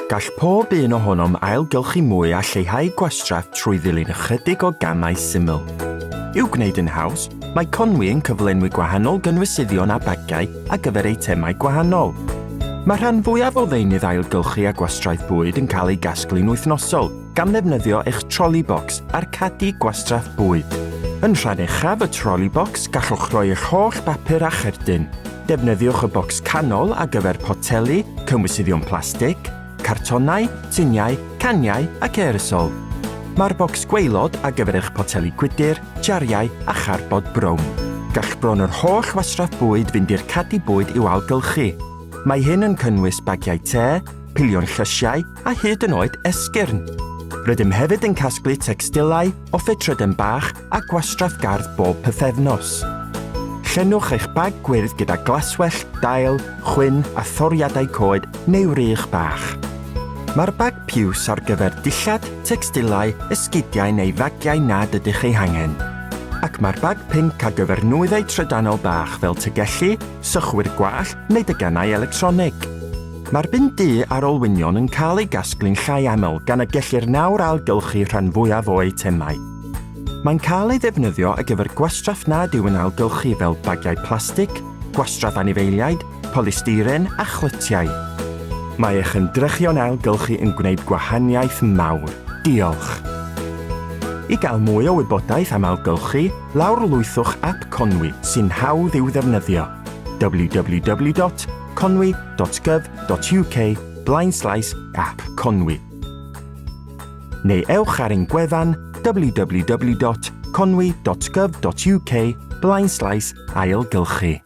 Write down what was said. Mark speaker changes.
Speaker 1: Gall pob un ohonom ailgylchu mwy a lleihau gwastraff trwy ddilyn ychydig o gamau syml. I'w gwneud yn haws, mae Conwy yn cyflenwi gwahanol gynwysyddion a bagau ar gyfer eitemau gwahanol. Mae rhan fwyaf o ddeunydd ailgylchu a gwastraff bwyd yn cael ei gasglu'n wythnosol gan ddefnyddio eich troli bocs ar cadi gwastraff bwyd. Yn rhan uchaf y troli bocs gallwch roi eich holl bapur a cherdyn. Defnyddiwch y bocs canol ar gyfer poteli, cymwysyddion plastig, cartonau, tiniau, caniau ac aerosol. Mae'r bocs gwaelod ar gyfer eich poteli gwydr, jariau a charbod brown. Gall bron yr holl wastraff bwyd fynd i'r cadi bwyd i'w ailgylchu. Mae hyn yn cynnwys bagiau te, pilion llysiau a hyd yn oed esgyrn. Rydym hefyd yn casglu tecstilau, offetrydyn bach a gwastraff gardd bob pythefnos. Llenwch eich bag gwyrdd gyda glaswell, dail, chwyn a thoriadau coed neu rych bach. Mae'r bag piws ar gyfer dillad, tecstilau, esgidiau neu fagiau nad ydych ei hangen. Ac mae'r bag pinc ar gyfer nwyddau trydanol bach fel tegellu, sychwyr gwallt neu degannau electronig. Mae'r bin du ar olwynion yn cael ei gasglu'n llai aml gan y gellir nawr ailgylchu rhan fwyaf o eitemau. Mae'n cael ei ddefnyddio ar gyfer gwastraff nad yw yn ailgylchu fel bagiau plastig, gwastraff anifeiliaid, polystyren a chlytiau. Mae eich ymdrechion ailgylchu yn gwneud gwahaniaeth mawr. Diolch! I gael mwy o wybodaeth am ailgylchu, lawrlwythwch ap Conwy sy'n hawdd i'w ddefnyddio. www.conwy.gov.uk/app-Conwy neu ewch ar ein gwefan www.conwy.gov.uk/ailgylchu.